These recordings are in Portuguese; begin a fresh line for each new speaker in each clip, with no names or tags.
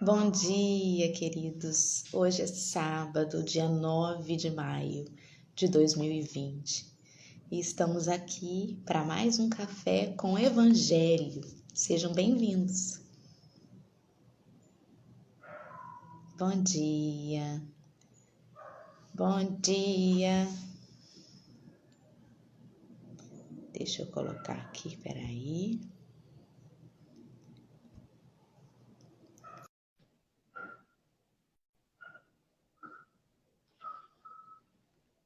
Bom dia, queridos. Hoje é sábado, dia 9 de maio de 2020 e estamos aqui para mais um café com Evangelho. Sejam bem-vindos. Bom dia, bom dia. Deixa eu colocar aqui, peraí.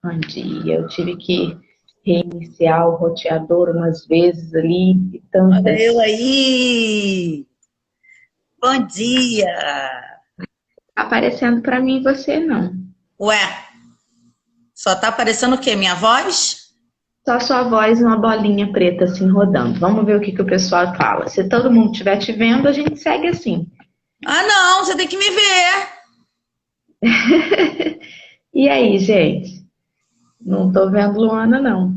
Bom dia, eu tive que reiniciar o roteador umas vezes ali e
Olha
tantas.
eu aí! Bom dia!
Aparecendo para mim e você não.
Ué, só tá aparecendo o quê? Minha voz?
Só sua voz e uma bolinha preta assim rodando. Vamos ver o que o pessoal fala. Se todo mundo estiver te vendo, a gente segue assim.
Ah, não, você tem que me ver.
E aí, gente? Não tô vendo Luana, não.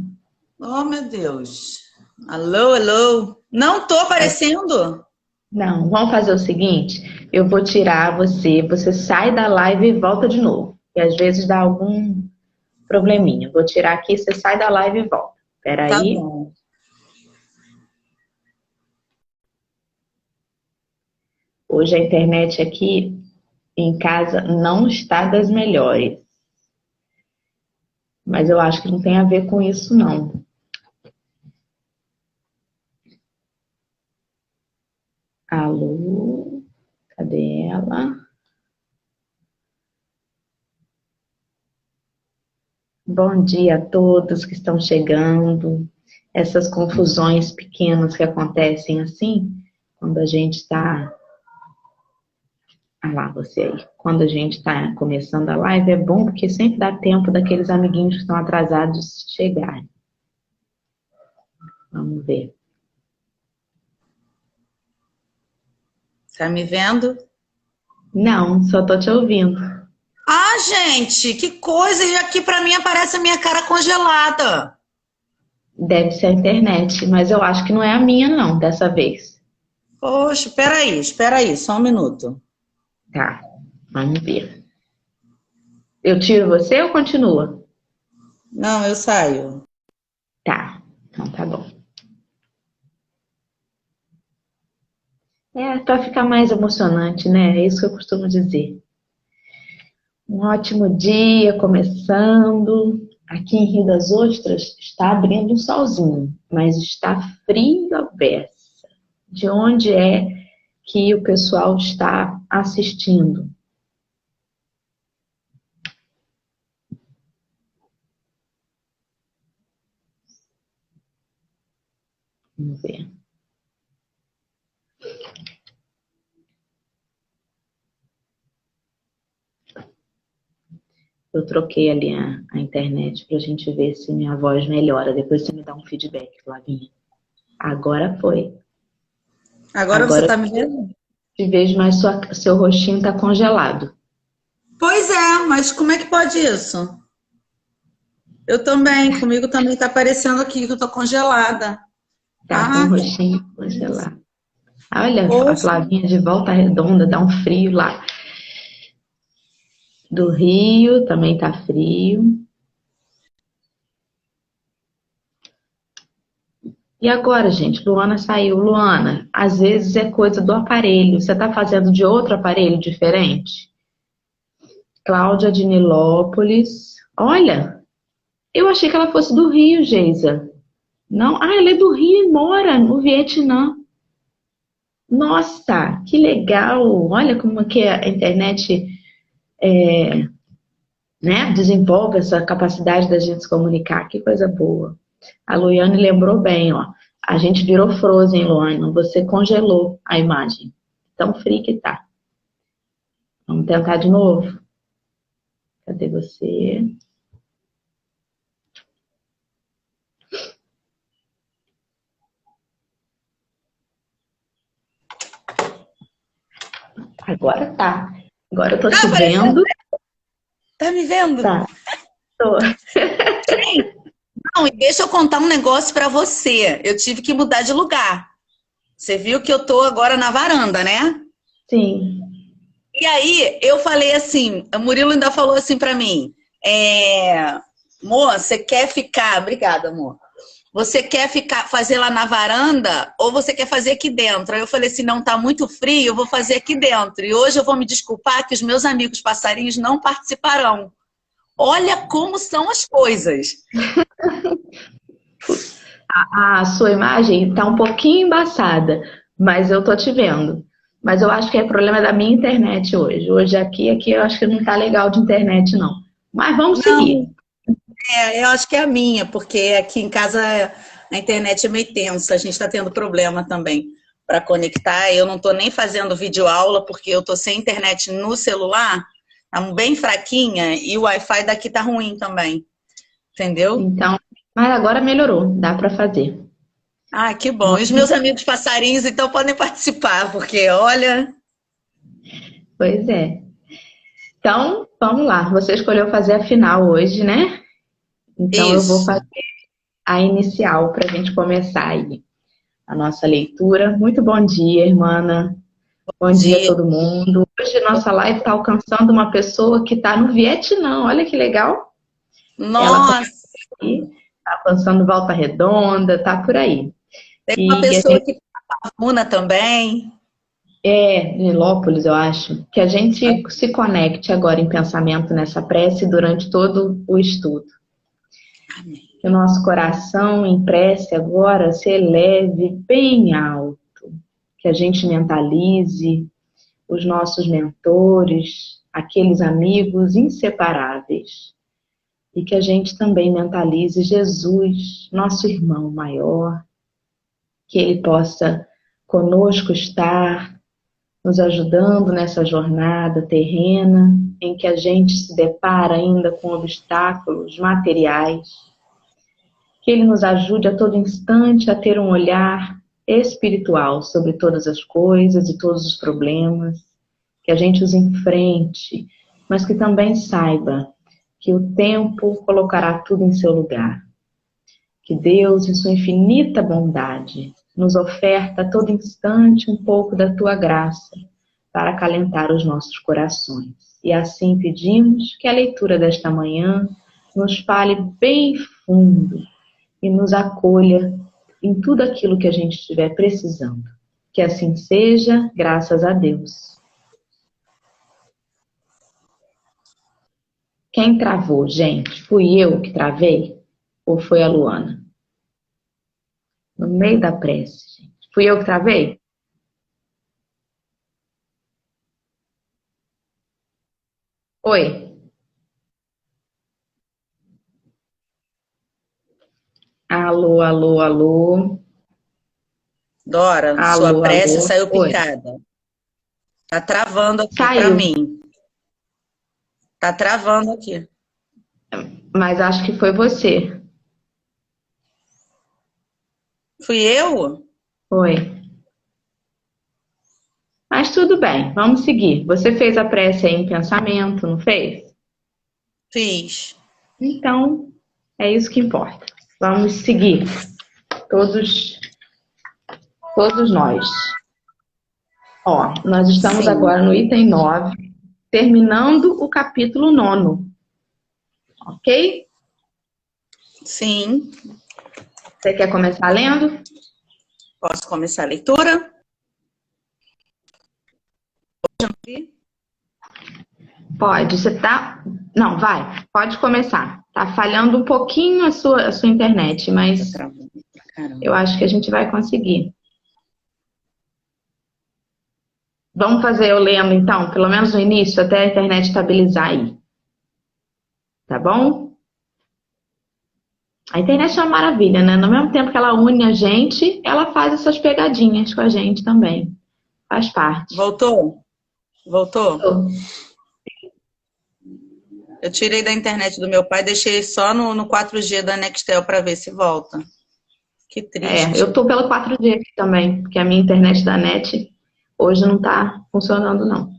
Oh, meu Deus. Alô, alô. Não tô aparecendo?
Não, vamos fazer o seguinte: eu vou tirar você sai da live e volta de novo. E às vezes dá algum probleminha. Vou tirar aqui, você sai da live e volta.
Tá
Peraí.
bom.
Hoje a internet aqui em casa não está das melhores. Mas eu acho que não tem a ver com isso, não. Alô? Cadê ela? Bom dia a todos que estão chegando. Essas confusões pequenas que acontecem assim, quando a gente está. Ah lá, você aí. Quando a gente está começando a live, é bom porque sempre dá tempo daqueles amiguinhos que estão atrasados chegarem. Vamos ver.
Tá me vendo?
Não, só tô te ouvindo.
Ah, gente, que coisa! E aqui pra mim aparece a minha cara congelada.
Deve ser a internet, mas eu acho que não é a minha, não, dessa vez.
Poxa, espera aí, só um minuto.
Tá, vamos ver. Eu tiro você ou continua?
Não, eu saio.
Tá, então tá bom. É, para ficar mais emocionante, né? É isso que eu costumo dizer. Um ótimo dia começando. Aqui em Rio das Ostras está abrindo um solzinho, mas está frio a beça. De onde é que o pessoal está assistindo? Vamos ver. Eu troquei ali a internet para a gente ver se minha voz melhora. Depois você me dá um feedback, Flavinha. Agora foi.
Agora você
Agora
tá me vendo?
eu te vejo, mas seu rostinho está congelado.
Pois é, mas como é que pode isso? Eu também, comigo também tá aparecendo aqui que eu tô congelada.
Tá com o
Ah,
rostinho congelado. Olha, a
poxa.
Flavinha de volta redonda, dá um frio lá. Do Rio também tá frio. E agora, gente, Luana saiu. Luana, às vezes é coisa do aparelho. Você tá fazendo de outro aparelho diferente? Cláudia de Nilópolis. Olha, eu achei que ela fosse do Rio, Geisa. Não, ela é do Rio e mora no Vietnã. Nossa, que legal! Olha como que a internet, né, desenvolve essa capacidade da gente se comunicar. Que coisa boa. A Luiane lembrou bem, ó. A gente virou Frozen, Luane. Você congelou a imagem. Tão frio que tá. Vamos tentar de novo? Cadê você? Agora tá. Agora eu tô
Tá
te
aparecendo?
vendo.
Tá me vendo?
Tá, tô.
Não, e deixa eu contar um negócio pra você. Eu tive que mudar de lugar. Você viu que eu tô agora na varanda, né?
Sim.
E aí, eu falei assim, o Murilo ainda falou assim pra mim, amor, você quer ficar... Obrigada, amor. Você quer fazer lá na varanda ou você quer fazer aqui dentro? Aí eu falei assim, não, tá muito frio, eu vou fazer aqui dentro. E hoje eu vou me desculpar que os meus amigos passarinhos não participarão. Olha como são as coisas.
A sua imagem está um pouquinho embaçada, mas eu tô te vendo. Mas eu acho que é problema da minha internet hoje. Hoje aqui eu acho que não tá legal de internet, não. Mas vamos seguir.
Não, eu acho que é a minha, porque aqui em casa a internet é meio tensa, a gente está tendo problema também para conectar. Eu não estou nem fazendo videoaula, porque eu estou sem internet no celular, tá bem fraquinha, e o Wi-Fi daqui tá ruim também, entendeu?
Então, mas agora melhorou, dá para fazer.
Ah, que bom. E os meus amigos passarinhos, então, podem participar, porque, olha...
Pois é. Então, vamos lá. Você escolheu fazer a final hoje, né? Então, eu vou
Isso.
fazer a inicial para a gente começar aí a nossa leitura. Muito bom dia, irmã. Bom dia a todo mundo. Hoje nossa live está alcançando uma pessoa que está no Vietnã. Olha que legal. Ela está alcançando Volta Redonda, está por aí.
Tem uma pessoa que está na também.
Nilópolis, eu acho. Que a gente se conecte agora em pensamento nessa prece durante todo o estudo.
Amém.
Que o nosso coração em prece agora se eleve bem alto. Que a gente mentalize os nossos mentores, aqueles amigos inseparáveis. E que a gente também mentalize Jesus, nosso irmão maior, que ele possa conosco estar, nos ajudando nessa jornada terrena, em que a gente se depara ainda com obstáculos materiais. Que ele nos ajude a todo instante a ter um olhar espiritual sobre todas as coisas e todos os problemas, que a gente os enfrente, mas que também saiba que o tempo colocará tudo em seu lugar. Que Deus, em sua infinita bondade, nos oferta a todo instante um pouco da tua graça para acalentar os nossos corações. E assim pedimos que a leitura desta manhã nos fale bem fundo e nos acolha em tudo aquilo que a gente estiver precisando. Que assim seja, graças a Deus. Quem travou, gente? Fui eu que travei? Ou foi a Luana? No meio da prece, gente. Fui eu que travei? Oi? Alô, alô, alô.
Dora, sua
Alô,
prece
alô.
saiu
Oi.
picada. Tá travando aqui para
Saiu.
mim. Tá travando aqui.
Mas acho que foi você.
Fui eu?
Foi. Mas tudo bem, vamos seguir. Você fez a prece aí em pensamento, não fez?
Fiz.
Então, é isso que importa. Vamos seguir. Todos nós. Ó, nós estamos
Sim.
agora no item 9, terminando o capítulo 9. Ok?
Sim.
Você quer começar lendo?
Posso começar a leitura?
Pode. Você tá... Não, vai. Pode começar. Tá falhando um pouquinho a sua internet, mas eu acho que a gente vai conseguir. Vamos fazer eu lendo, então, pelo menos no início, até a internet estabilizar aí. Tá bom? A internet é uma maravilha, né? No mesmo tempo que ela une a gente, ela faz essas pegadinhas com a gente também. Faz parte.
Voltou? Voltou? Eu tirei da internet do meu pai, deixei só no 4G da Nextel para ver se volta. Que triste.
Eu tô pela 4G aqui também, porque a minha internet da net hoje não tá funcionando, não.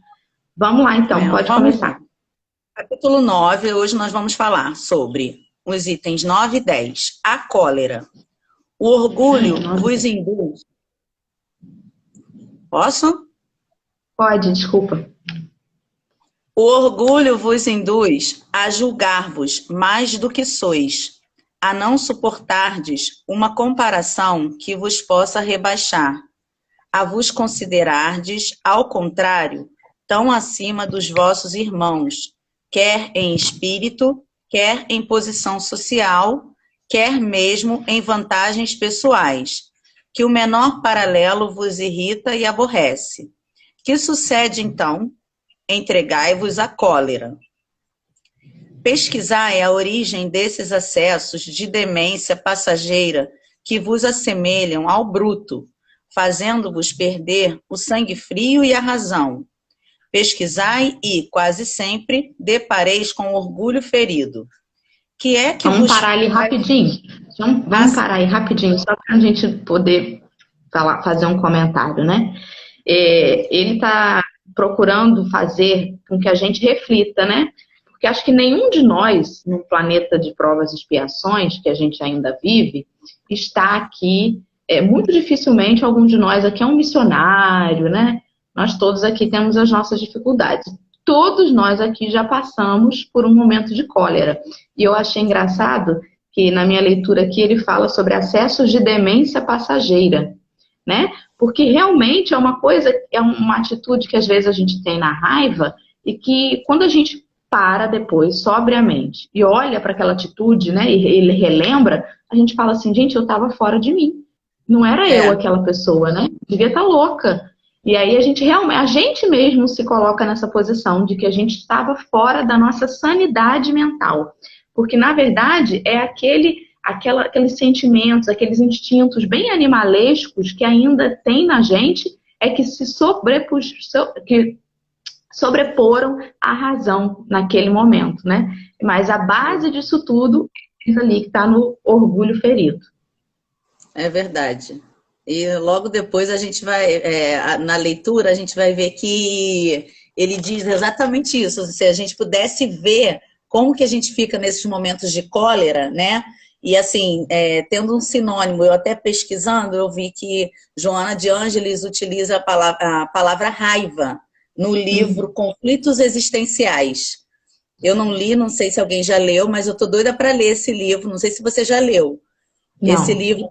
Vamos lá, então. Pode começar.
Capítulo 9, hoje nós vamos falar sobre os itens 9 e 10. A cólera. O orgulho vos induz. Posso?
Pode, desculpa.
O orgulho vos induz a julgar-vos mais do que sois, a não suportardes uma comparação que vos possa rebaixar, a vos considerardes, ao contrário, tão acima dos vossos irmãos, quer em espírito, quer em posição social, quer mesmo em vantagens pessoais, que o menor paralelo vos irrita e aborrece. Que sucede, então? Entregai-vos à cólera. Pesquisai a origem desses acessos de demência passageira que vos assemelham ao bruto, fazendo-vos perder o sangue frio e a razão. Pesquisai e, quase sempre, depareis com orgulho ferido. Que é que
Vamos parar ali rapidinho. Vamos parar aí rapidinho, só para a gente poder fazer um comentário, né? Ele está procurando fazer com que a gente reflita, né? Porque acho que nenhum de nós, no planeta de provas e expiações que a gente ainda vive, está aqui, muito dificilmente algum de nós aqui é um missionário, né? Nós todos aqui temos as nossas dificuldades. Todos nós aqui já passamos por um momento de cólera. E eu achei engraçado que na minha leitura aqui ele fala sobre acessos de demência passageira, né? Porque realmente é uma coisa, é uma atitude que às vezes a gente tem na raiva e que quando a gente para depois, sobriamente, e olha para aquela atitude, né? E ele relembra, a gente fala assim, gente, eu estava fora de mim. Não era eu aquela pessoa, né? Devia estar louca. E aí a gente mesmo se coloca nessa posição de que a gente estava fora da nossa sanidade mental. Porque, na verdade, é aqueles sentimentos, aqueles instintos bem animalescos que ainda tem na gente, que sobreporam à razão naquele momento, né? Mas a base disso tudo é isso ali que está no orgulho ferido.
É verdade. E logo depois a gente vai, na leitura, a gente vai ver que ele diz exatamente isso. Se a gente pudesse ver como que a gente fica nesses momentos de cólera, né? E assim, tendo um sinônimo, eu até pesquisando, eu vi que Joana de Ângeles utiliza a palavra raiva no livro Conflitos Existenciais. Eu não li, não sei se alguém já leu, mas eu tô doida para ler esse livro, não sei se você já leu. Não. Esse livro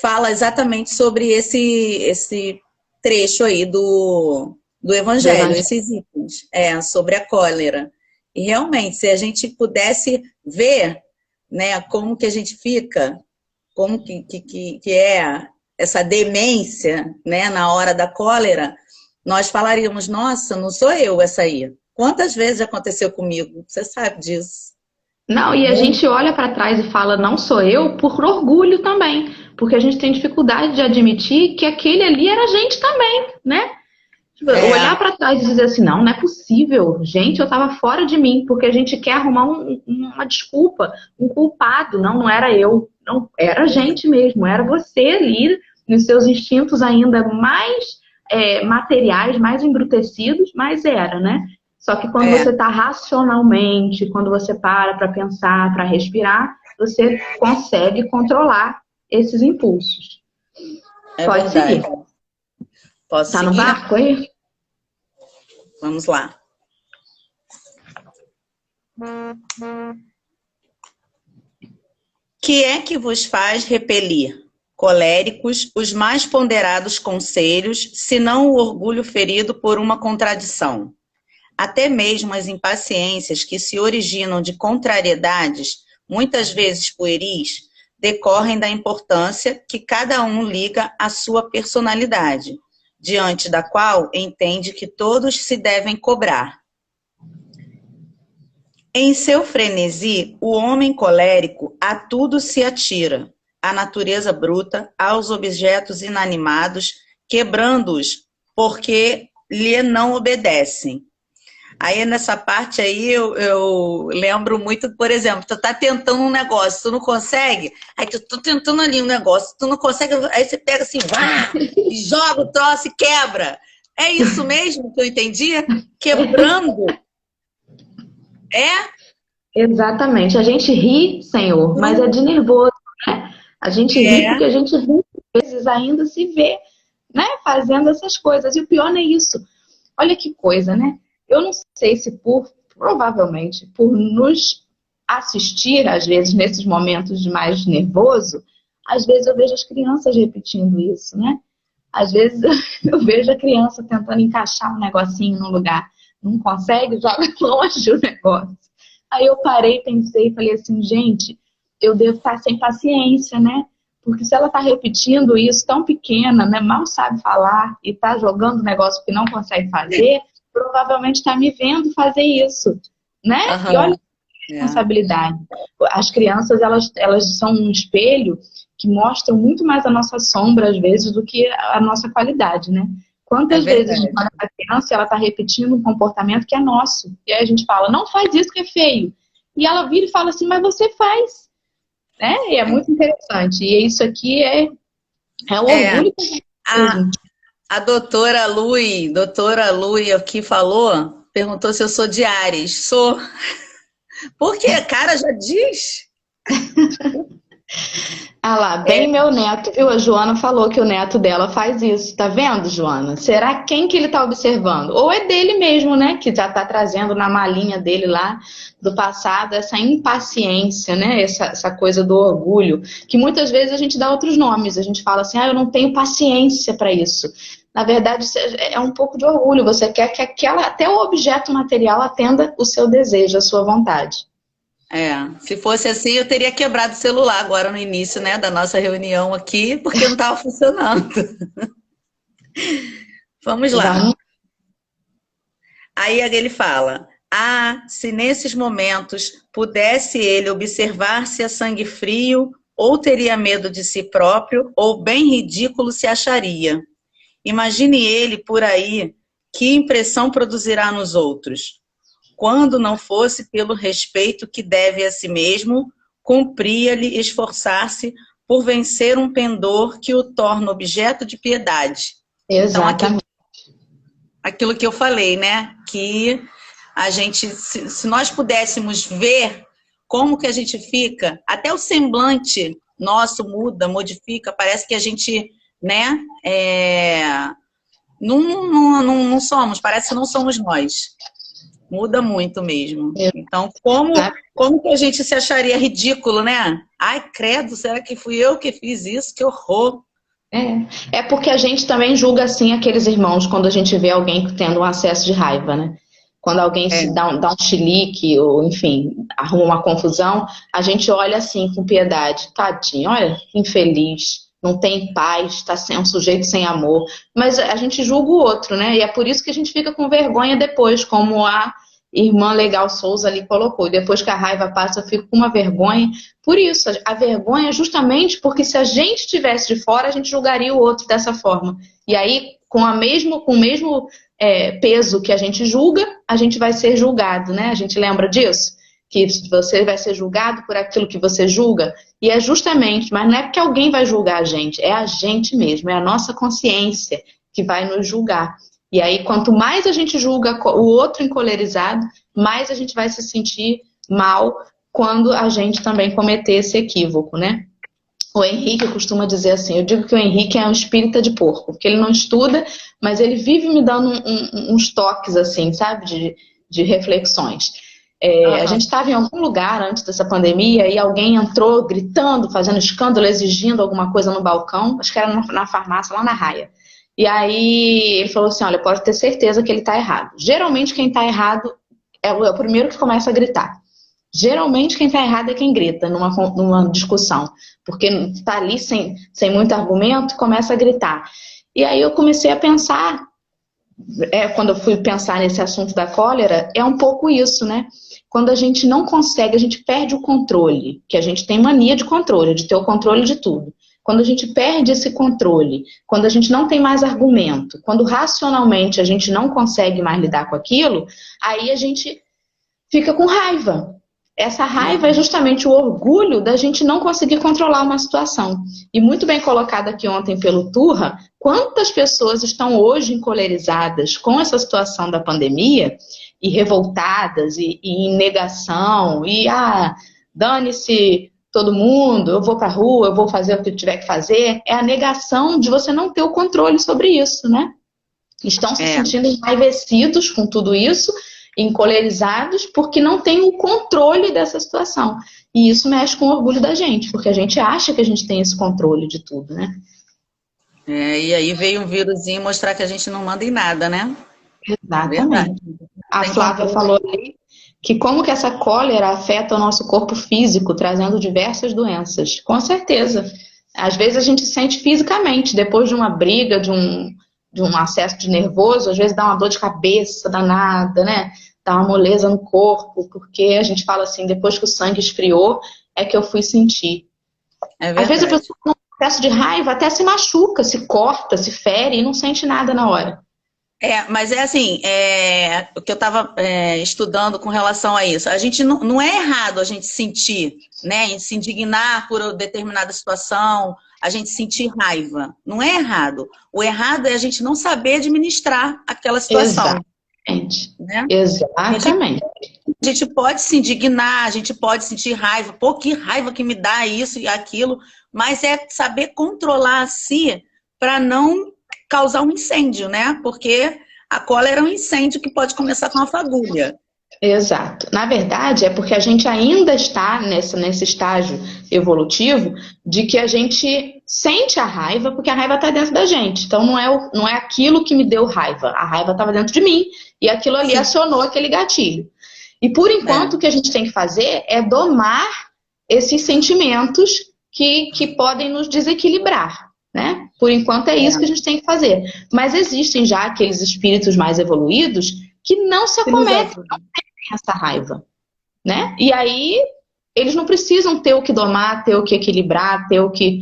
fala exatamente sobre esse trecho aí do Evangelho, esses itens, sobre a cólera. E realmente, se a gente pudesse ver, né, como que a gente fica, como que é essa demência, né, na hora da cólera, nós falaríamos, nossa, não sou eu essa aí. Quantas vezes aconteceu comigo? Você sabe disso.
Não, e a gente olha para trás e fala, não sou eu, por orgulho também. Porque a gente tem dificuldade de admitir que aquele ali era a gente também, né? Olhar para trás e dizer assim, não é possível. Gente, eu estava fora de mim. Porque a gente quer arrumar uma desculpa, um culpado. Não era eu. Não, era a gente mesmo. Era você ali, nos seus instintos ainda mais materiais, mais embrutecidos, mas era, né? Só que quando você está racionalmente, quando você para pensar, para respirar, você consegue controlar esses impulsos. Pode
verdade.
seguir.
Posso
tá
seguir?
No barco aí?
Vamos lá. Que é que vos faz repelir, coléricos, os mais ponderados conselhos, senão o orgulho ferido por uma contradição? Até mesmo as impaciências que se originam de contrariedades, muitas vezes pueris, decorrem da importância que cada um liga à sua personalidade, diante da qual entende que todos se devem cobrar. Em seu frenesi, o homem colérico a tudo se atira, à natureza bruta, aos objetos inanimados, quebrando-os porque lhe não obedecem. Aí, nessa parte aí, eu lembro muito, por exemplo, tu tá tentando um negócio, tu não consegue, aí tu tá tentando ali um negócio, tu não consegue, aí você pega assim, e joga o troço e quebra. É isso mesmo que eu entendi? Quebrando.
Exatamente. A gente ri, Senhor, mas é de nervoso, né? A gente ri porque a gente às vezes ainda se vê, né, fazendo essas coisas. E o pior não é isso. Olha que coisa, né? Eu não sei se provavelmente, por nos assistir, às vezes, nesses momentos de mais nervoso, às vezes eu vejo as crianças repetindo isso, né? Às vezes eu vejo a criança tentando encaixar um negocinho no lugar, não consegue, joga longe o negócio. Aí eu parei, pensei e falei assim, gente, eu devo estar sem paciência, né? Porque se ela está repetindo isso tão pequena, né, mal sabe falar e está jogando um negócio que não consegue fazer, provavelmente está me vendo fazer isso, né?
Aham.
E olha a responsabilidade. As crianças, elas são um espelho que mostram muito mais a nossa sombra, às vezes, do que a nossa qualidade, né? Quantas vezes a gente olha para a criança e ela está repetindo um comportamento que é nosso. E aí a gente fala, não faz isso que é feio. E ela vira e fala assim, mas você faz. Né? E é muito interessante. E isso aqui é o orgulho que a gente tem.
A doutora Lui aqui falou, perguntou se eu sou de Áries. Sou. Por quê? Cara, já diz.
Ah lá, bem meu neto, viu? A Joana falou que o neto dela faz isso. Tá vendo, Joana? Será quem que ele tá observando? Ou é dele mesmo, né? Que já tá trazendo na malinha dele lá do passado essa impaciência, né? Essa coisa do orgulho, que muitas vezes a gente dá outros nomes. A gente fala assim, eu não tenho paciência para isso. Na verdade, é um pouco de orgulho. Você quer que até o objeto material atenda o seu desejo, a sua vontade.
Se fosse assim, eu teria quebrado o celular agora no início, né, da nossa reunião aqui, porque não estava funcionando. Vamos lá. Aí ele fala, se nesses momentos pudesse ele observar-se a sangue frio, ou teria medo de si próprio, ou bem ridículo se acharia. Imagine ele por aí, que impressão produzirá nos outros? Quando não fosse pelo respeito que deve a si mesmo, cumpria-lhe esforçar-se por vencer um pendor que o torna objeto de piedade.
Exatamente.
Então, aquilo que eu falei, né? Que a gente, se nós pudéssemos ver como que a gente fica, até o semblante nosso muda, modifica, parece que a gente, né? Não somos, parece que não somos nós. Muda muito mesmo. Então, como que a gente se acharia ridículo, né? Ai, credo, será que fui eu que fiz isso? Que horror!
É porque a gente também julga assim aqueles irmãos quando a gente vê alguém tendo um acesso de raiva, né? Quando alguém se dá um chilique ou, enfim, arruma uma confusão, a gente olha assim com piedade. Tadinho, olha, infeliz, não tem paz, está um sujeito sem amor. Mas a gente julga o outro, né? E é por isso que a gente fica com vergonha depois, como a irmã Legal Souza ali colocou. Depois que a raiva passa, eu fico com uma vergonha. Por isso, a vergonha é justamente porque se a gente estivesse de fora, a gente julgaria o outro dessa forma. E aí, com o mesmo peso que a gente julga, a gente vai ser julgado, né? A gente lembra disso? Que você vai ser julgado por aquilo que você julga. E é justamente, mas não é porque alguém vai julgar a gente, é a gente mesmo, é a nossa consciência que vai nos julgar. E aí, quanto mais a gente julga o outro encolerizado, mais a gente vai se sentir mal quando a gente também cometer esse equívoco, né? O Henrique costuma dizer assim, eu digo que o Henrique é um espírita de porco, porque ele não estuda, mas ele vive me dando uns toques, assim, sabe, de reflexões. A gente estava em algum lugar antes dessa pandemia e alguém entrou gritando, fazendo escândalo, exigindo alguma coisa no balcão, acho que era na farmácia, lá na Raia. E aí ele falou assim, olha, pode ter certeza que ele está errado. Geralmente quem está errado é o primeiro que começa a gritar. Geralmente quem está errado é quem grita numa discussão, porque está ali sem muito argumento e começa a gritar. E aí eu comecei a pensar, quando eu fui pensar nesse assunto da cólera, é um pouco isso, né? Quando a gente não consegue, a gente perde o controle, que a gente tem mania de controle, de ter o controle de tudo. Quando a gente perde esse controle, quando a gente não tem mais argumento, quando racionalmente a gente não consegue mais lidar com aquilo, aí a gente fica com raiva. Essa raiva é justamente o orgulho da gente não conseguir controlar uma situação. E muito bem colocado aqui ontem pelo Turra, quantas pessoas estão hoje encolerizadas com essa situação da pandemia e revoltadas e em negação e dane-se todo mundo, eu vou pra rua, eu vou fazer o que eu tiver que fazer. É a negação de você não ter o controle sobre isso, né? Estão se sentindo enraivecidos com tudo isso, encolerizados, porque não têm o controle dessa situação. E isso mexe com o orgulho da gente, porque a gente acha que a gente tem esse controle de tudo, né?
E aí veio um vírusinho mostrar que a gente não manda em nada, né?
Exatamente. A Flávia falou ali que como que essa cólera afeta o nosso corpo físico, trazendo diversas doenças. Com certeza. Às vezes a gente sente fisicamente, depois de uma briga, de um acesso de nervoso, às vezes dá uma dor de cabeça danada, né? Dá uma moleza no corpo, porque a gente fala assim, depois que o sangue esfriou, é que eu fui sentir. Às vezes a pessoa, num processo de raiva, até se machuca, se corta, se fere e não sente nada na hora.
Mas é assim, o que eu estava estudando com relação a isso. A gente não é errado a gente sentir, né? A gente se indignar por determinada situação, a gente sentir raiva. Não é errado. O errado é a gente não saber administrar aquela situação.
Exatamente.
Né?
Exatamente.
A gente pode se indignar, a gente pode sentir raiva. Pô, que raiva que me dá isso e aquilo. Mas é saber controlar a si para não causar um incêndio, né? Porque a cólera é um incêndio que pode começar com uma fagulha.
Exato. Na verdade, é porque a gente ainda está nesse estágio evolutivo de que a gente sente a raiva, porque a raiva está dentro da gente. Então, não é aquilo que me deu raiva. A raiva estava dentro de mim e aquilo ali acionou aquele gatilho. E, por enquanto, o que a gente tem que fazer é domar esses sentimentos que podem nos desequilibrar, né? Por enquanto, é isso que a gente tem que fazer. Mas existem já aqueles espíritos mais evoluídos que não se acometem, não têm essa raiva, né? E aí, eles não precisam ter o que domar, ter o que equilibrar, ter o que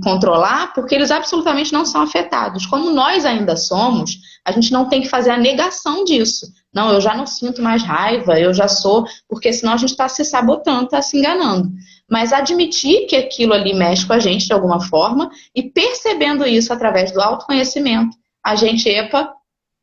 controlar, porque eles absolutamente não são afetados. Como nós ainda somos, a gente não tem que fazer a negação disso. Não, eu já não sinto mais raiva, eu já sou... Porque senão a gente está se sabotando, está se enganando. Mas admitir que aquilo ali mexe com a gente de alguma forma e percebendo isso através do autoconhecimento, a gente,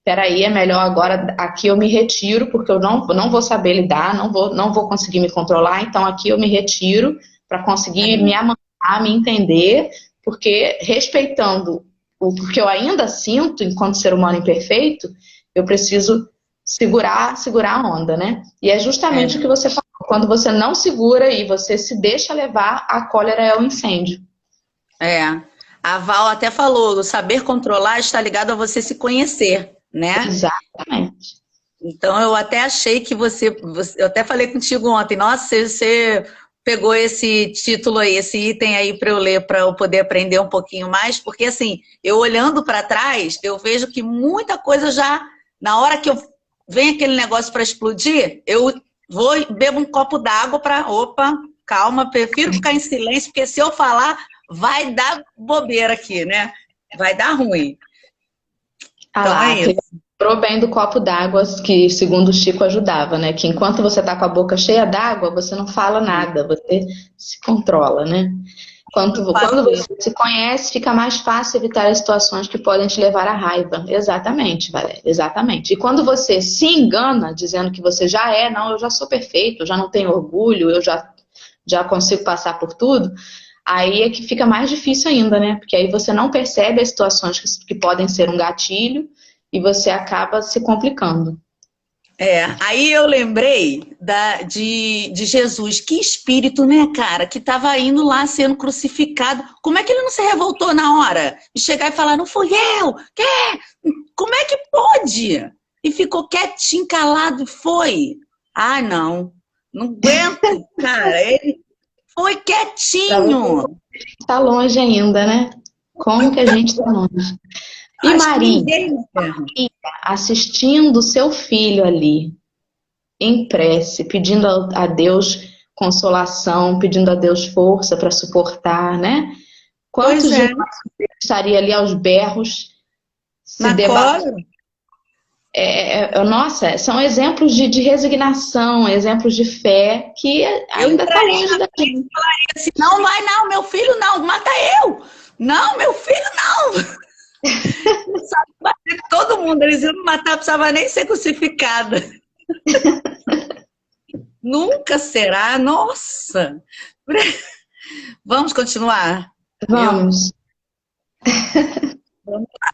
peraí, é melhor agora, aqui eu me retiro, porque eu não vou saber lidar, não vou conseguir me controlar, então aqui eu me retiro para conseguir me amantar, me entender, porque respeitando o que eu ainda sinto enquanto ser humano imperfeito, eu preciso segurar a onda, né? E é justamente o que você falou, quando você não segura e você se deixa levar, a cólera é o incêndio.
A Val até falou, o saber controlar está ligado a você se conhecer, né?
Exatamente.
Então, eu até achei que eu até falei contigo ontem, nossa, você pegou esse título aí, esse item aí para eu ler, para eu poder aprender um pouquinho mais, porque assim, eu olhando para trás, eu vejo que muita coisa já, na hora que vem aquele negócio para explodir, eu vou e bebo um copo d'água para, opa, calma, prefiro ficar em silêncio, porque se eu falar, vai dar bobeira aqui, né? Vai dar ruim. Então é isso.
Lembrou bem do copo d'água que, segundo o Chico, ajudava, né? Que enquanto você tá com a boca cheia d'água, você não fala nada, você se controla, né? Quando você se conhece, fica mais fácil evitar as situações que podem te levar à raiva. Exatamente, Valéria, exatamente. E quando você se engana, dizendo que você eu já sou perfeito, eu já não tenho orgulho, eu já consigo passar por tudo, aí é que fica mais difícil ainda, né? Porque aí você não percebe as situações que podem ser um gatilho e você acaba se complicando.
Aí eu lembrei de Jesus, que espírito, né, cara, que estava indo lá sendo crucificado. Como é que ele não se revoltou na hora? E chegar e falar, não fui eu, como é que pode? E ficou quietinho, calado, e foi. Não aguento, cara, ele foi quietinho.
Está longe ainda, né? Como que a gente está longe? E Maria, assistindo seu filho ali, em prece, pedindo a Deus consolação, pedindo a Deus força para suportar, né? Quantos de nós estaria ali aos berros, se debatendo? Nossa, são exemplos de resignação, exemplos de fé que ainda está longe da gente.
Assim, não vai não, meu filho não, mata eu! Não, meu filho não! Todo mundo, eles iam me matar, não precisava nem ser crucificada. Nunca será, nossa! Vamos continuar?
Vamos.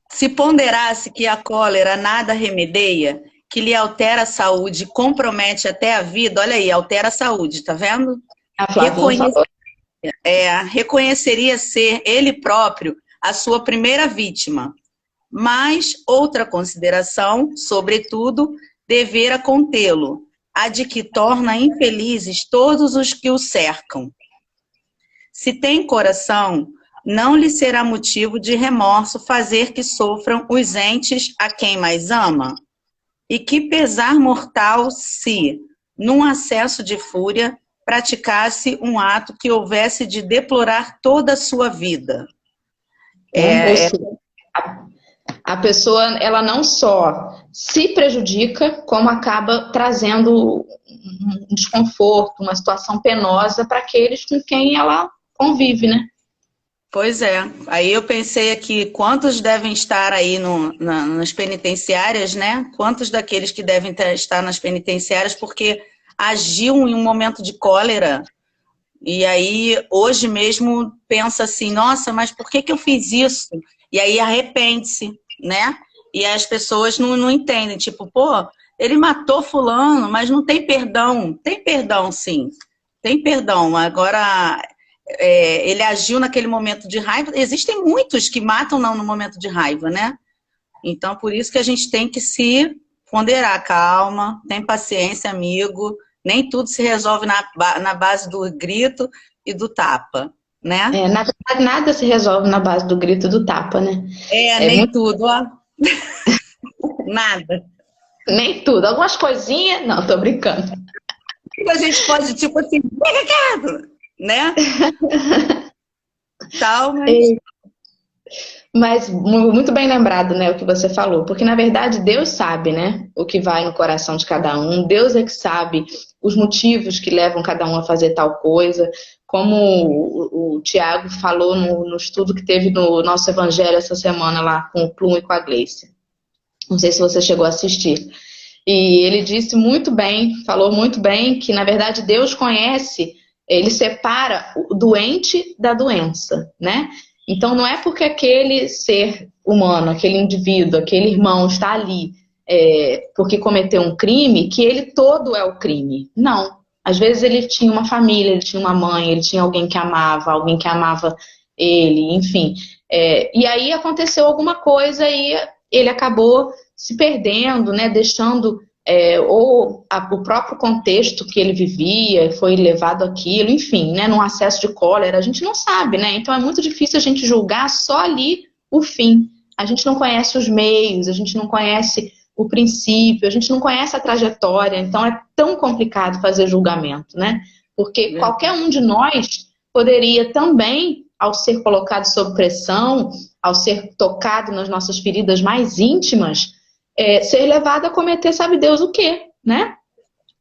Se ponderasse que a cólera nada remedeia, que lhe altera a saúde, compromete até a vida, olha aí, altera a saúde, tá vendo?
A Flavinha falou.
Reconheceria ser ele próprio a sua primeira vítima. Mas outra consideração, sobretudo, devera contê-lo, a de que torna infelizes todos os que o cercam. Se tem coração, não lhe será motivo de remorso fazer que sofram os entes a quem mais ama? E que pesar mortal se, num acesso de fúria, praticasse um ato que houvesse de deplorar toda a sua vida.
A pessoa, ela não só se prejudica, como acaba trazendo um desconforto, uma situação penosa para aqueles com quem ela convive, né?
Pois é. Aí eu pensei aqui, quantos devem estar aí nas penitenciárias, né? Quantos daqueles que devem estar nas penitenciárias porque agiu em um momento de cólera e aí hoje mesmo pensa assim, nossa, mas por que eu fiz isso? E aí arrepende-se, né? E as pessoas não entendem, tipo, pô, ele matou fulano, mas não tem perdão. Tem perdão, sim. Tem perdão. Agora, ele agiu naquele momento de raiva. Existem muitos que matam não no momento de raiva, né? Então, por isso que a gente tem que se ponderar. Calma, tem paciência, amigo. Nem tudo se resolve na base do grito e do tapa, né?
Na verdade, nada se resolve na base do grito e do tapa, né?
Nem muito... tudo, ó. Nada.
Nem tudo. Algumas coisinhas... Não, tô brincando.
A gente pode, tipo assim, né? Tal,
mas muito bem lembrado, né, o que você falou, porque na verdade Deus sabe, né, o que vai no coração de cada um, Deus é que sabe os motivos que levam cada um a fazer tal coisa, como o Tiago falou no estudo que teve no nosso evangelho essa semana lá com o Plum e com a Gleice. Não sei se você chegou a assistir. E ele disse muito bem, falou muito bem, que na verdade Deus conhece, ele separa o doente da doença, né? Então não é porque aquele ser humano, aquele indivíduo, aquele irmão está ali porque cometeu um crime, que ele todo é o crime. Não. Às vezes ele tinha uma família, ele tinha uma mãe, ele tinha alguém que amava ele, enfim. E aí aconteceu alguma coisa e ele acabou se perdendo, né, deixando o próprio contexto que ele vivia, foi levado àquilo, enfim, né, num acesso de cólera, a gente não sabe, né, então é muito difícil a gente julgar só ali o fim, a gente não conhece os meios, a gente não conhece o princípio, a gente não conhece a trajetória, então é tão complicado fazer julgamento, né, porque qualquer um de nós poderia também, ao ser colocado sob pressão, ao ser tocado nas nossas feridas mais íntimas, ser levado a cometer sabe Deus o quê, né?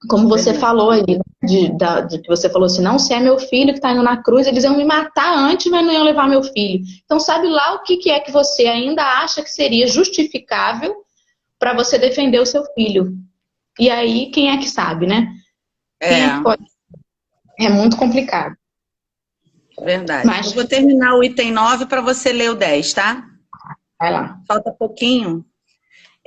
Como você falou aí, de que você falou assim, não, se é meu filho que está indo na cruz, eles iam me matar antes, mas não iam levar meu filho. Então sabe lá o que é que você ainda acha que seria justificável para você defender o seu filho. E aí, quem é que sabe, né? Quem é que pode... É muito complicado.
Verdade. Mas... Eu vou terminar o item 9 para você ler o 10, tá?
Vai lá.
Falta pouquinho.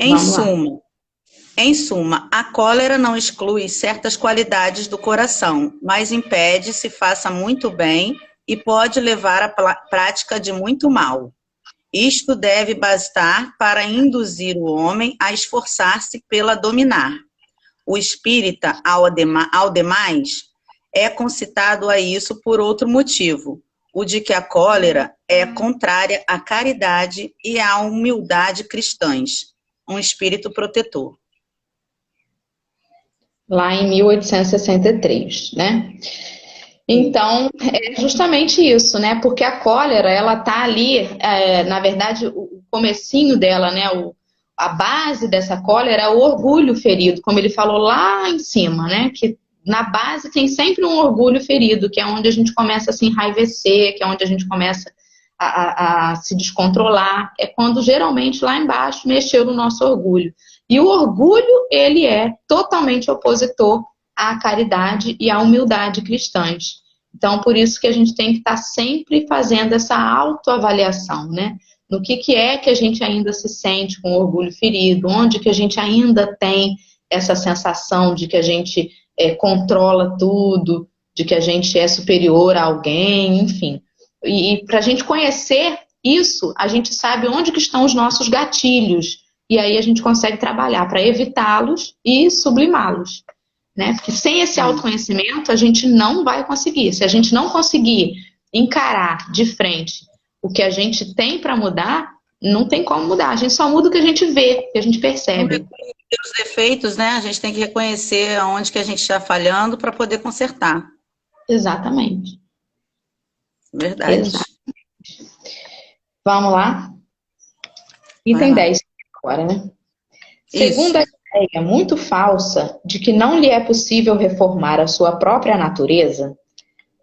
Em suma, a cólera não exclui certas qualidades do coração, mas impede se faça muito bem e pode levar à prática de muito mal. Isto deve bastar para induzir o homem a esforçar-se pela dominar. O espírita, ao demais, é concitado a isso por outro motivo, o de que a cólera é contrária à caridade e à humildade cristãs. Um espírito protetor.
Lá em 1863, né? Então, é justamente isso, né? Porque a cólera, ela tá ali, na verdade, o comecinho dela, né? A base dessa cólera é o orgulho ferido, como ele falou lá em cima, né? Que na base tem sempre um orgulho ferido, que é onde a gente começa a se enraivecer, que é onde a gente começa a se descontrolar, é quando geralmente lá embaixo mexeu no nosso orgulho. E o orgulho, ele é totalmente opositor à caridade e à humildade cristãs. Então, por isso que a gente tem que estar sempre fazendo essa autoavaliação, né? no que é que a gente ainda se sente com orgulho ferido, onde que a gente ainda tem essa sensação de que a gente controla tudo, de que a gente é superior a alguém, enfim. E para a gente conhecer isso, a gente sabe onde que estão os nossos gatilhos. E aí a gente consegue trabalhar para evitá-los e sublimá-los. Né? Porque sem esse autoconhecimento, a gente não vai conseguir. Se a gente não conseguir encarar de frente o que a gente tem para mudar, não tem como mudar. A gente só muda o que a gente vê, o que a gente percebe.
Os defeitos, né? A gente tem que reconhecer onde que a gente está falhando para poder consertar.
Exatamente.
Verdade.
Exatamente. Vamos lá? Item 10 agora, né? Segundo a ideia muito falsa de que não lhe é possível reformar a sua própria natureza,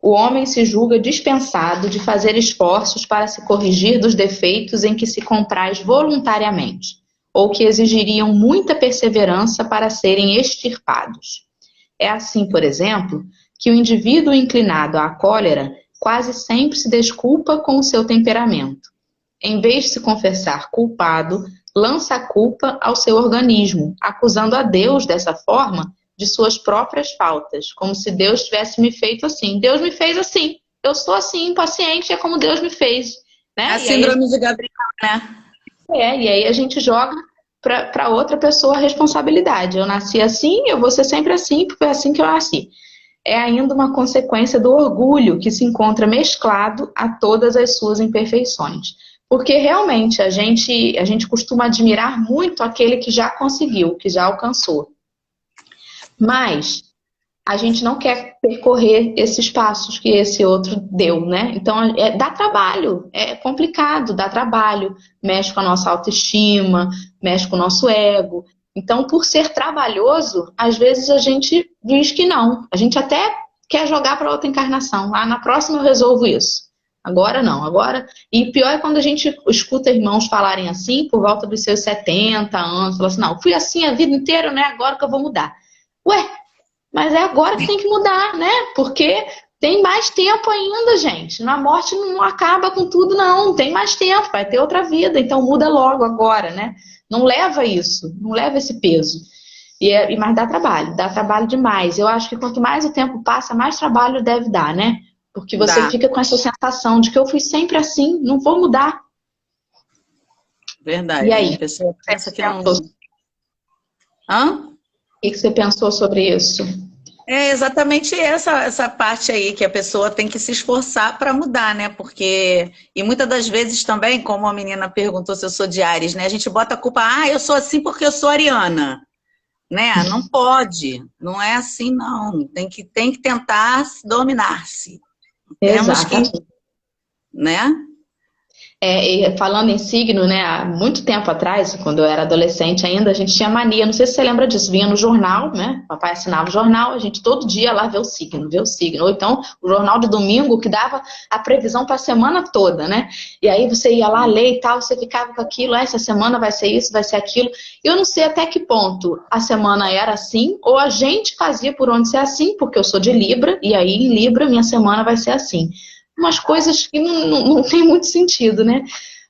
o homem se julga dispensado de fazer esforços para se corrigir dos defeitos em que se compraz voluntariamente, ou que exigiriam muita perseverança para serem extirpados. É assim, por exemplo, que o indivíduo inclinado à cólera quase sempre se desculpa com o seu temperamento. Em vez de se confessar culpado, lança a culpa ao seu organismo, acusando a Deus, dessa forma, de suas próprias faltas, como se Deus tivesse me feito assim. Deus me fez assim, eu sou assim, impaciente, é como Deus me fez. Né?
A síndrome de Gabriel, né?
E aí a gente joga para outra pessoa a responsabilidade. Eu nasci assim, eu vou ser sempre assim, porque é assim que eu nasci. É ainda uma consequência do orgulho que se encontra mesclado a todas as suas imperfeições. Porque realmente a gente costuma admirar muito aquele que já conseguiu, que já alcançou. Mas a gente não quer percorrer esses passos que esse outro deu, né? Então dá trabalho, é complicado, dá trabalho, mexe com a nossa autoestima, mexe com o nosso ego. Então, por ser trabalhoso, às vezes a gente diz que não. A gente até quer jogar para outra encarnação. Na próxima eu resolvo isso. Agora não, agora... E pior é quando a gente escuta irmãos falarem assim, por volta dos seus 70 anos, falam assim, não, fui assim a vida inteira, né? Agora que eu vou mudar. Ué, mas é agora que tem que mudar, né? Porque tem mais tempo ainda, gente. Na morte não acaba com tudo, não. Tem mais tempo, vai ter outra vida. Então muda logo agora, né? Não leva isso, não leva esse peso. Mas dá trabalho demais. Eu acho que quanto mais o tempo passa, mais trabalho deve dar, né? Porque você fica com essa sensação de que eu fui sempre assim, não vou mudar.
Verdade.
E aí?
A pessoa pensa que não...
Hã? O que você pensou sobre isso?
É exatamente essa parte aí, que a pessoa tem que se esforçar para mudar, né? Porque, e muitas das vezes também, como a menina perguntou se eu sou de Áries, né? A gente bota a culpa, eu sou assim porque eu sou ariana, né? Não pode, não é assim não, tem que tentar dominar-se. Temos que, né?
Falando em signo, né, há muito tempo atrás, quando eu era adolescente ainda, a gente tinha mania, não sei se você lembra disso, vinha no jornal, né, papai assinava o jornal, a gente todo dia lá vê o signo, ou então o jornal de domingo que dava a previsão para a semana toda, né, e aí você ia lá ler e tal, você ficava com aquilo, essa semana vai ser isso, vai ser aquilo, eu não sei até que ponto a semana era assim, ou a gente fazia por onde ser assim, porque eu sou de Libra, e aí em Libra minha semana vai ser assim. Umas coisas que não tem muito sentido, né?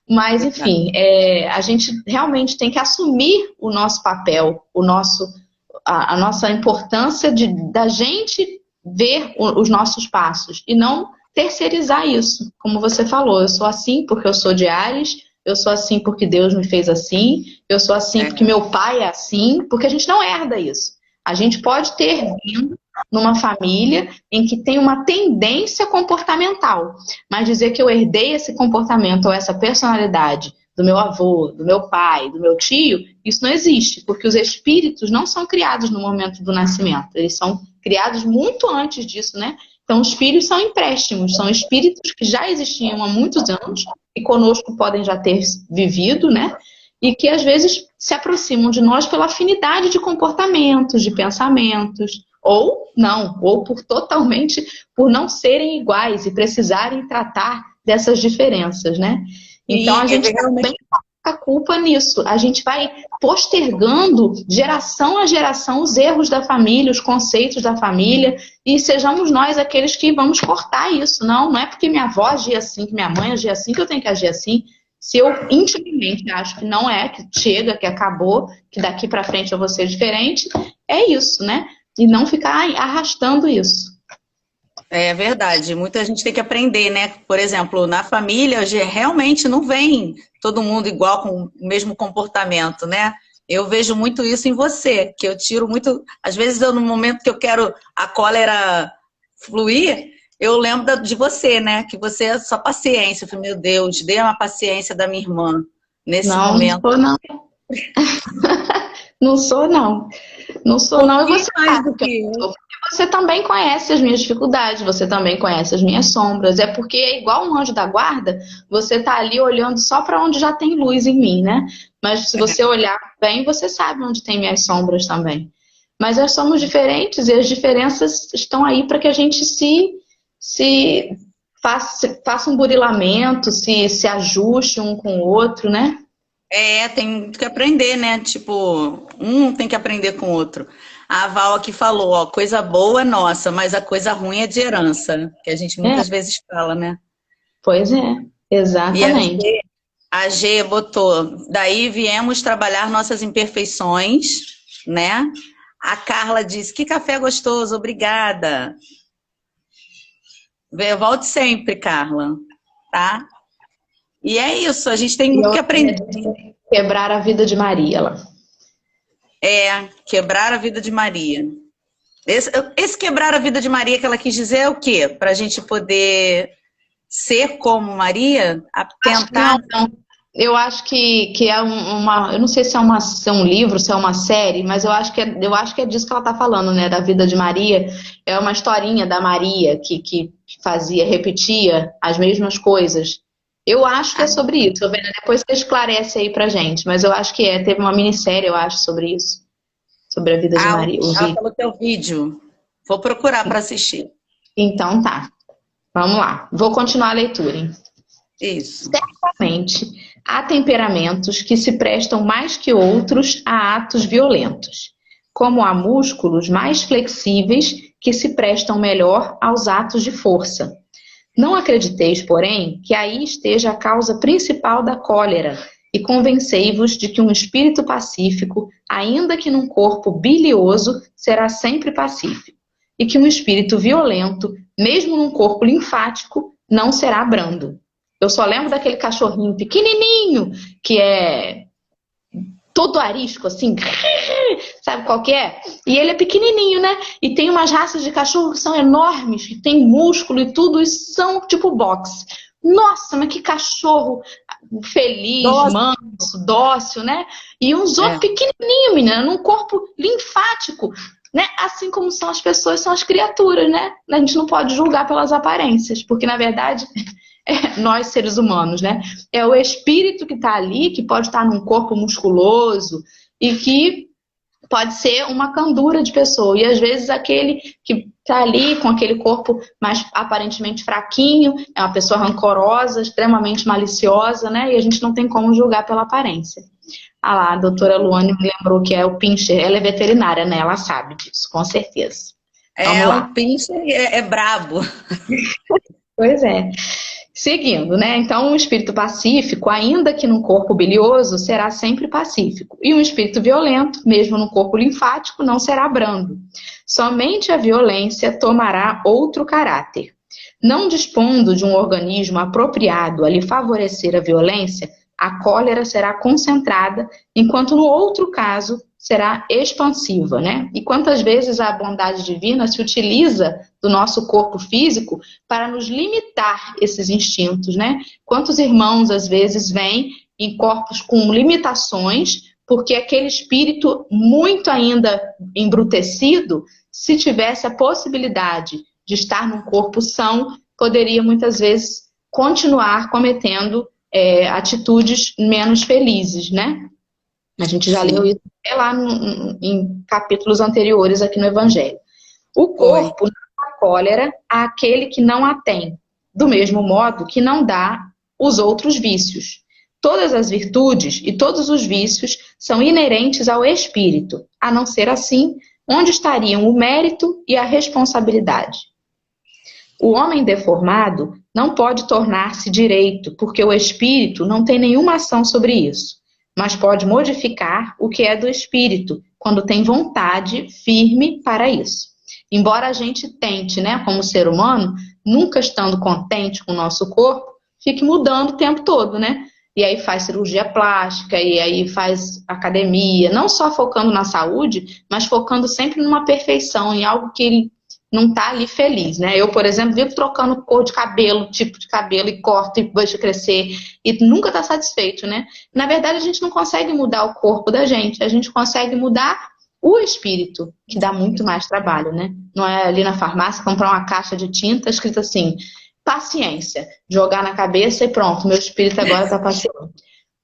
Mas, enfim, a gente realmente tem que assumir o nosso papel, a nossa importância da gente ver os nossos passos e não terceirizar isso. Como você falou, eu sou assim porque eu sou de Áries, eu sou assim porque Deus me fez assim, eu sou assim porque meu pai é assim, porque a gente não herda isso. A gente pode ter vindo numa família em que tem uma tendência comportamental, mas dizer que eu herdei esse comportamento ou essa personalidade do meu avô, do meu pai, do meu tio, isso não existe, porque os espíritos não são criados no momento do nascimento, eles são criados muito antes disso, né? Então os filhos são empréstimos, são espíritos que já existiam há muitos anos e conosco podem já ter vivido, né? E que às vezes se aproximam de nós pela afinidade de comportamentos, de pensamentos, ou por não serem iguais e precisarem tratar dessas diferenças, né? Então a gente também coloca a culpa nisso. A gente vai postergando geração a geração os erros da família, os conceitos da família, e sejamos nós aqueles que vamos cortar isso. Não é porque minha avó agia assim, que minha mãe agia assim, que eu tenho que agir assim. Se eu intimamente acho que não é, que chega, que acabou, que daqui para frente eu vou ser diferente, é isso, né? E não ficar arrastando isso.
É verdade, muita gente tem que aprender, né? Por exemplo, na família, realmente não vem todo mundo igual com o mesmo comportamento, né? Eu vejo muito isso em você, que eu tiro muito. Às vezes, no momento que eu quero a cólera fluir, eu lembro de você, né? Que você é só paciência. Eu falei, meu Deus, dê uma paciência da minha irmã nesse
Não, não
momento.
sou, não. Não sou, não. Não sou, não. E você
Mais
sabe
do
que eu
que
não
eu.
sou, porque você também conhece as minhas dificuldades, você também conhece as minhas sombras. É porque é igual um anjo da guarda, você tá ali olhando só para onde já tem luz em mim, né? Mas se você olhar bem, você sabe onde tem minhas sombras também. Mas nós somos diferentes e as diferenças estão aí para que a gente se faça um burilamento, se ajuste um com o outro, né?
Tem muito que aprender, né? Tipo, um tem que aprender com o outro. A Val aqui falou, ó, coisa boa é nossa, mas a coisa ruim é de herança, que a gente
É,
muitas vezes fala, né?
pois é,
E
exatamente.
a G botou, daí viemos trabalhar nossas imperfeições, né? A Carla disse, que café gostoso, obrigada. Volte sempre, Carla, tá? E é isso, a gente tem
E
muito que
eu
aprender.
quebrar a vida de Maria, ela.
Quebrar a vida de Maria. Esse quebrar a vida de Maria que ela quis dizer é o quê? Para a gente poder ser como Maria?
Acho que
Tentar.
não. Eu acho que é uma. Eu não sei se é um livro, se é uma série, mas eu acho que é disso que ela está falando, né? Da vida de Maria. É uma historinha da Maria que fazia, repetia as mesmas coisas. Eu acho que é sobre isso. Depois você esclarece aí pra gente, mas eu acho que é. Teve uma minissérie, eu acho, sobre isso. Sobre a vida de Maria. O
Ela
vídeo.
falou que é o vídeo. Vou procurar para assistir.
Então tá. Vamos lá. Vou continuar a leitura, hein?
Isso.
Certamente, há temperamentos que se prestam mais que outros a atos violentos, como há músculos mais flexíveis que se prestam melhor aos atos de força. Não acrediteis, porém, que aí esteja a causa principal da cólera, e convencei-vos de que um espírito pacífico, ainda que num corpo bilioso, será sempre pacífico, e que um espírito violento, mesmo num corpo linfático, não será brando. Eu só lembro daquele cachorrinho pequenininho, que é todo arisco, assim, sabe qual que é? E ele é pequenininho, né? E tem umas raças de cachorro que são enormes, que tem músculo e tudo, e são tipo boxe. Nossa, mas que cachorro feliz,
Nossa,
manso, dócil, né? E uns
é.
outros pequenininhos, menina, num corpo linfático, né? Assim como são as pessoas, são as criaturas, né? A gente não pode julgar pelas aparências, porque na verdade nós seres humanos, né? É o espírito que está ali, que pode estar num corpo musculoso e que pode ser uma candura de pessoa. E às vezes aquele que está ali com aquele corpo mais aparentemente fraquinho, é uma pessoa rancorosa, extremamente maliciosa, né? E a gente não tem como julgar pela aparência. Ah lá, a doutora Luane me lembrou que é o pincher. Ela é veterinária, né? Ela sabe disso, com certeza. Vamos lá.
O pincher é brabo.
Pois é. Seguindo, né? Então, um espírito pacífico, ainda que num corpo bilioso, será sempre pacífico. E um espírito violento, mesmo no corpo linfático, não será brando. Somente a violência tomará outro caráter. Não dispondo de um organismo apropriado a lhe favorecer a violência, a cólera será concentrada, enquanto no outro caso será expansiva, né? E quantas vezes a bondade divina se utiliza do nosso corpo físico para nos limitar esses instintos, né? Quantos irmãos às vezes vêm em corpos com limitações, porque aquele espírito muito ainda embrutecido, se tivesse a possibilidade de estar num corpo são, poderia muitas vezes continuar cometendo atitudes menos felizes, né? A gente já leu
Sim,
isso até lá em capítulos anteriores aqui no Evangelho. O
foi.
corpo não dá cólera àquele que não a tem, do mesmo modo que não dá os outros vícios. Todas as virtudes e todos os vícios são inerentes ao espírito, a não ser assim, onde estariam o mérito e a responsabilidade. O homem deformado não pode tornar-se direito, porque o espírito não tem nenhuma ação sobre isso, mas pode modificar o que é do espírito, quando tem vontade firme para isso. Embora a gente tente, né, como ser humano, nunca estando contente com o nosso corpo, fique mudando o tempo todo, né? E aí faz cirurgia plástica, e aí faz academia, não só focando na saúde, mas focando sempre numa perfeição, em algo que ele não tá ali feliz, né? Eu, por exemplo, vivo trocando cor de cabelo, tipo de cabelo, e corto e deixo crescer, e nunca tá satisfeito, né? Na verdade, a gente não consegue mudar o corpo da gente, a gente consegue mudar o espírito, que dá muito mais trabalho, né? Não é ali na farmácia comprar uma caixa de tinta escrito assim, paciência, jogar na cabeça e pronto, meu espírito agora tá paciente.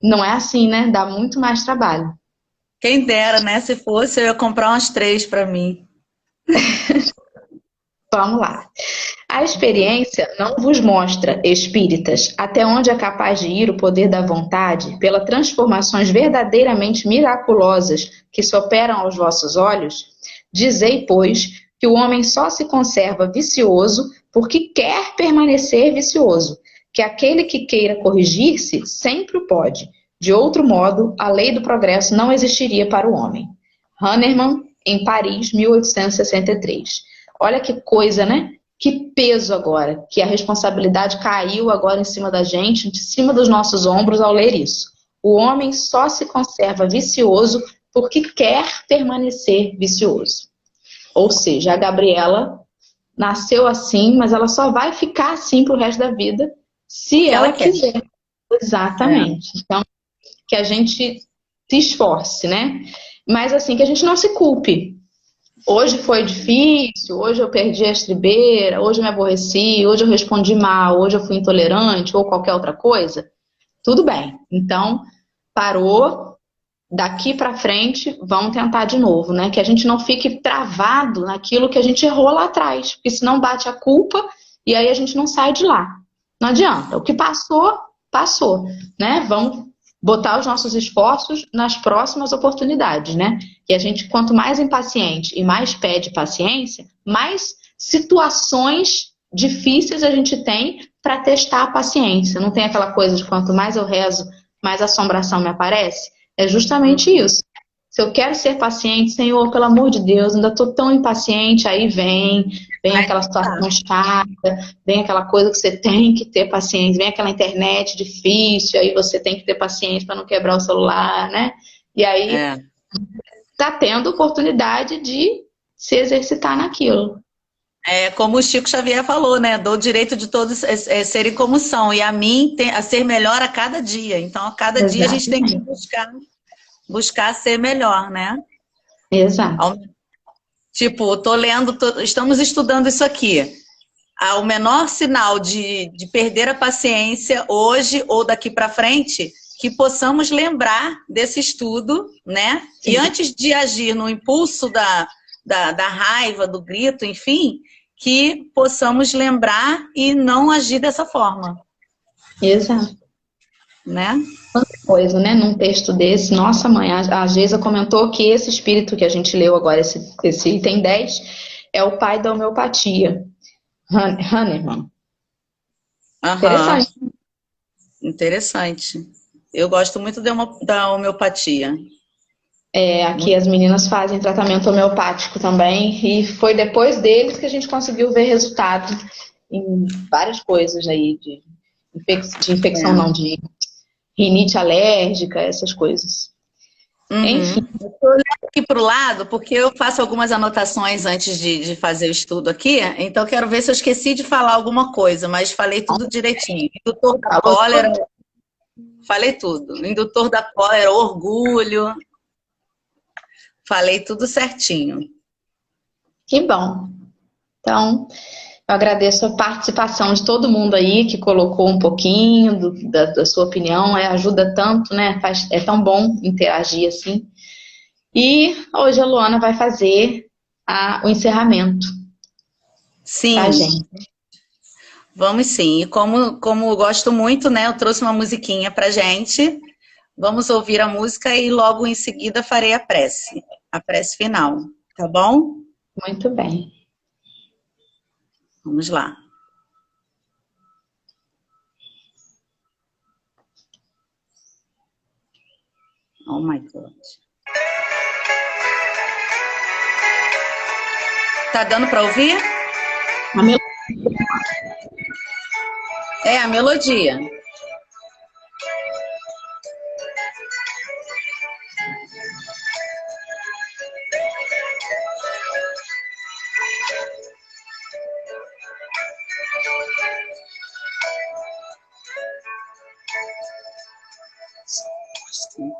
Não é assim, né? Dá muito mais trabalho.
Quem dera, né? Se fosse, eu ia comprar umas 3 para mim.
Vamos lá. A experiência não vos mostra, espíritas, até onde é capaz de ir o poder da vontade, pelas transformações verdadeiramente miraculosas que se operam aos vossos olhos? Dizei, pois, que o homem só se conserva vicioso porque quer permanecer vicioso, que aquele que queira corrigir-se sempre o pode. De outro modo, a lei do progresso não existiria para o homem. Hahnemann, em Paris, 1863. Olha que coisa, né? Que peso agora, que a responsabilidade caiu agora em cima da gente, em cima dos nossos ombros ao ler isso. O homem só se conserva vicioso porque quer permanecer vicioso. Ou seja, a Gabriela nasceu assim, mas ela só vai ficar assim pro resto da vida se
Que ela
ela
quer.
quiser. Exatamente. Então, que a gente se esforce, né? Mas assim, que a gente não se culpe. Hoje foi difícil, hoje eu perdi a estribeira, hoje eu me aborreci, hoje eu respondi mal, hoje eu fui intolerante ou qualquer outra coisa. Tudo bem. Então, parou, daqui para frente, vamos tentar de novo, né? Que a gente não fique travado naquilo que a gente errou lá atrás, porque senão bate a culpa e aí a gente não sai de lá. Não adianta. O que passou, passou, né? Vamos botar os nossos esforços nas próximas oportunidades, né? E a gente, quanto mais impaciente e mais pede paciência, mais situações difíceis a gente tem para testar a paciência. Não tem aquela coisa de quanto mais eu rezo, mais assombração me aparece? É justamente isso. Se eu quero ser paciente, Senhor, pelo amor de Deus, ainda estou tão impaciente, aí vem aquela situação chata, vem aquela coisa que você tem que ter paciência, vem aquela internet difícil, aí você tem que ter paciência para não quebrar o celular, né? E aí tá tendo oportunidade de se exercitar naquilo.
É como o Chico Xavier falou, né? Dou o direito de todos serem como são, e a mim a ser melhor a cada dia. Então, a cada dia a gente tem que buscar ser melhor, né?
Exato.
Tipo, estamos estudando isso aqui. O menor sinal de perder a paciência hoje ou daqui para frente, que possamos lembrar desse estudo, né?
Sim.
E antes de agir no impulso da raiva, do grito, enfim, que possamos lembrar e não agir dessa forma.
Exato.
Né?
Outra coisa, né? Num texto desse, nossa mãe, a Geisa comentou que esse espírito que a gente leu agora, esse item 10, é o pai da homeopatia. Hahnemann. Interessante.
Interessante. Eu gosto muito da homeopatia.
Aqui as meninas fazem tratamento homeopático também, e foi depois deles que a gente conseguiu ver resultado em várias coisas aí, de infecção não, de rinite alérgica, essas coisas. Enfim.
Eu olhando aqui para o lado, porque eu faço algumas anotações antes de fazer o estudo aqui, então quero ver se eu esqueci de falar alguma coisa, mas falei tudo direitinho. Indutor da cólera, falei tudo. Indutor da cólera, orgulho, falei tudo certinho.
Que bom. Então, eu agradeço a participação de todo mundo aí que colocou um pouquinho da sua opinião, ajuda tanto, né? É tão bom interagir assim. E hoje a Luana vai fazer o encerramento.
Sim.
Tá, gente?
Vamos sim. E como eu gosto muito, né? Eu trouxe uma musiquinha pra gente. Vamos ouvir a música e logo em seguida farei a prece final, tá bom?
Muito bem.
Vamos lá. Oh my God. Tá dando para ouvir?
A melodia.
É a melodia.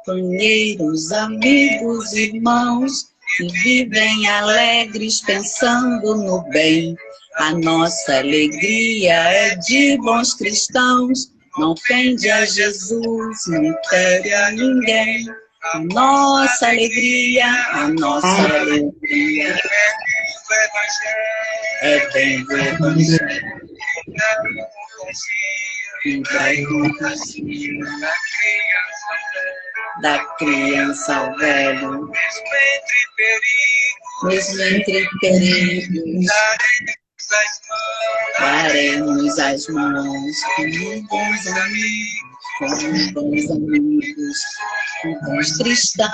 Companheiros, amigos, irmãos, que vivem alegres pensando no bem. A nossa alegria é de bons cristãos, não ofende a Jesus, não fere a ninguém. A nossa alegria é bem do Evangelho. Da criança ao velho, mesmo entre perigos, daremos as mãos como bons amigos, como bons cristãos,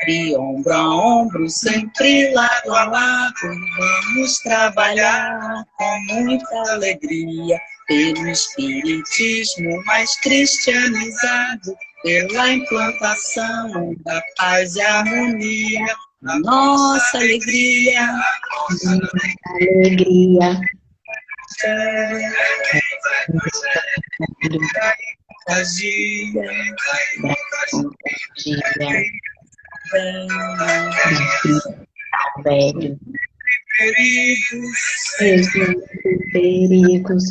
e ombro a ombro, sempre lado a lado, vamos trabalhar com muita alegria pelo espiritismo mais cristianizado, pela implantação da paz e harmonia, a nossa alegria.
Velho. Perigos.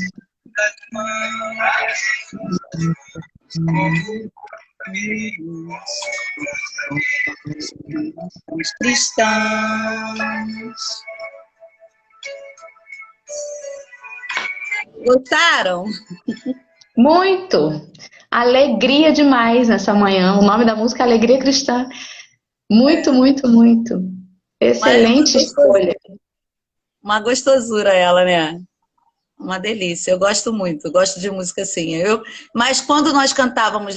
Os cristãos. Gostaram?
Muito! Alegria demais nessa manhã. O nome da música é Alegria Cristã. Muito, muito, muito. Excelente escolha.
Uma gostosura ela, né? Uma delícia. Eu gosto muito, gosto de música assim. Mas quando nós cantávamos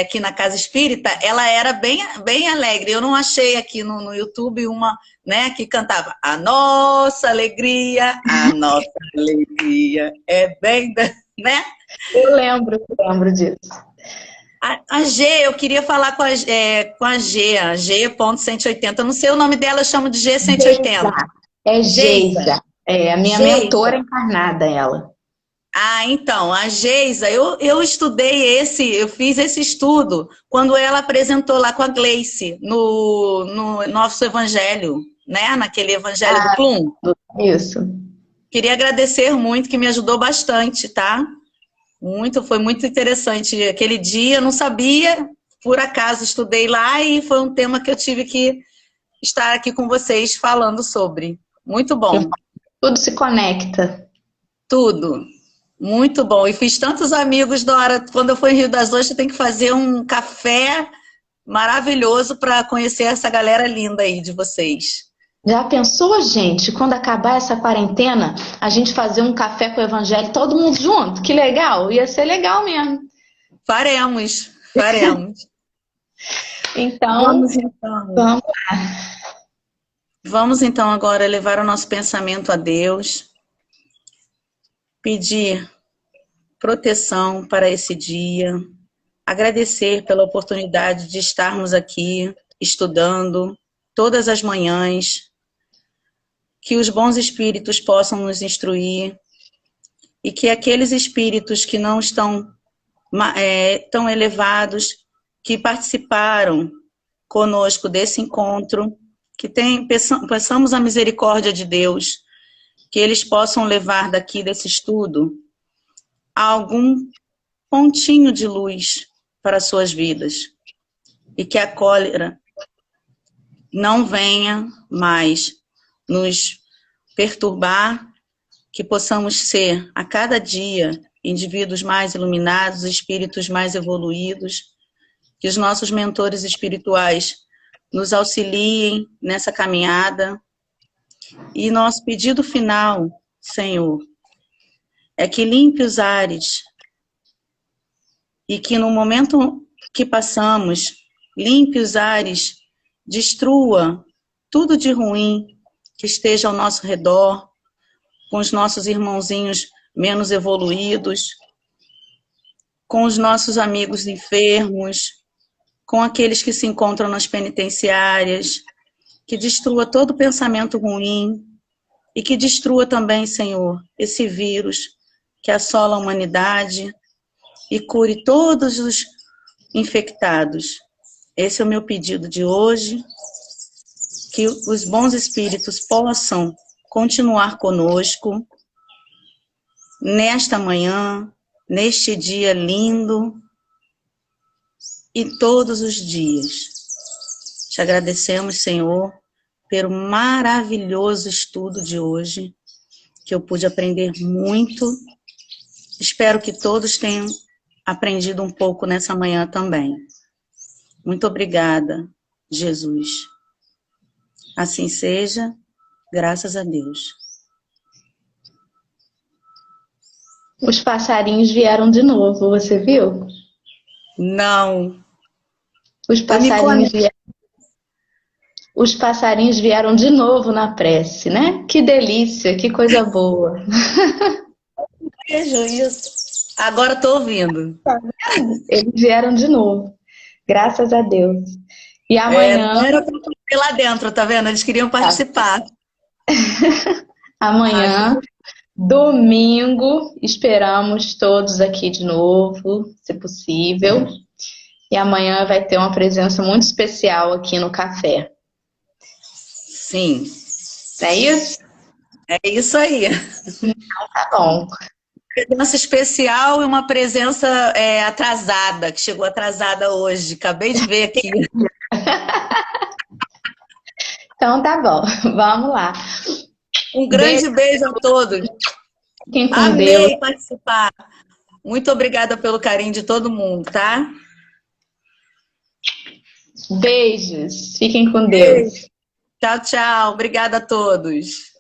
aqui na Casa Espírita, ela era bem alegre. Eu não achei aqui no YouTube uma, né, que cantava a nossa alegria é bem, né?
Eu lembro disso.
A G, eu queria falar com a G, a G.180. Não sei o nome dela, eu chamo de G180.
É Geisa. É a minha mentora encarnada, ela.
Ah, então, a Geisa, eu estudei eu fiz esse estudo quando ela apresentou lá com a Gleice no nosso evangelho, né? Naquele evangelho do Plum.
Isso.
Queria agradecer muito, que me ajudou bastante, tá? Foi muito interessante. Aquele dia eu não sabia, por acaso estudei lá e foi um tema que eu tive que estar aqui com vocês falando sobre. Muito bom.
Tudo se conecta.
Tudo. Muito bom. E fiz tantos amigos da hora. Quando eu for em Rio das Ostras, tem que fazer um café maravilhoso para conhecer essa galera linda aí de vocês.
Já pensou, gente, quando acabar essa quarentena, a gente fazer um café com o evangelho, todo mundo junto? Que legal! Ia ser legal mesmo.
Faremos.
Então, vamos lá.
Vamos então agora levar o nosso pensamento a Deus, pedir proteção para esse dia, agradecer pela oportunidade de estarmos aqui estudando todas as manhãs, que os bons espíritos possam nos instruir e que aqueles espíritos que não estão tão elevados, que participaram conosco desse encontro, que peçamos a misericórdia de Deus, que eles possam levar daqui desse estudo algum pontinho de luz para as suas vidas e que a cólera não venha mais nos perturbar, que possamos ser a cada dia indivíduos mais iluminados, espíritos mais evoluídos, que os nossos mentores espirituais nos auxiliem nessa caminhada. E nosso pedido final, Senhor, é que limpe os ares e que no momento que passamos, limpe os ares, destrua tudo de ruim que esteja ao nosso redor, com os nossos irmãozinhos menos evoluídos, com os nossos amigos enfermos, com aqueles que se encontram nas penitenciárias, que destrua todo pensamento ruim e que destrua também, Senhor, esse vírus que assola a humanidade e cure todos os infectados. Esse é o meu pedido de hoje, que os bons espíritos possam continuar conosco nesta manhã, neste dia lindo e todos os dias. Te agradecemos, Senhor, pelo maravilhoso estudo de hoje, que eu pude aprender muito. Espero que todos tenham aprendido um pouco nessa manhã também. Muito obrigada, Jesus. Assim seja, graças a Deus.
Os passarinhos vieram de novo, você viu?
Não.
Os passarinhos vieram de novo na prece, né? Que delícia, que coisa boa.
Vejo isso. Agora estou ouvindo.
Eles vieram de novo, graças a Deus. E amanhã...
Não era para ir lá dentro, tá vendo? Eles queriam participar.
Amanhã, domingo, esperamos todos aqui de novo, se possível. E amanhã vai ter uma presença muito especial aqui no café.
Sim.
É isso?
É isso aí.
Então tá bom.
Presença especial e uma presença atrasada, que chegou atrasada hoje. Acabei de ver aqui.
Então tá bom, vamos lá.
Um grande beijo a todos.
Fiquem com
Amei
Deus.
participar. Muito obrigada pelo carinho de todo mundo, tá?
Beijos. Fiquem com Deus.
Tchau, tchau. Obrigada a todos.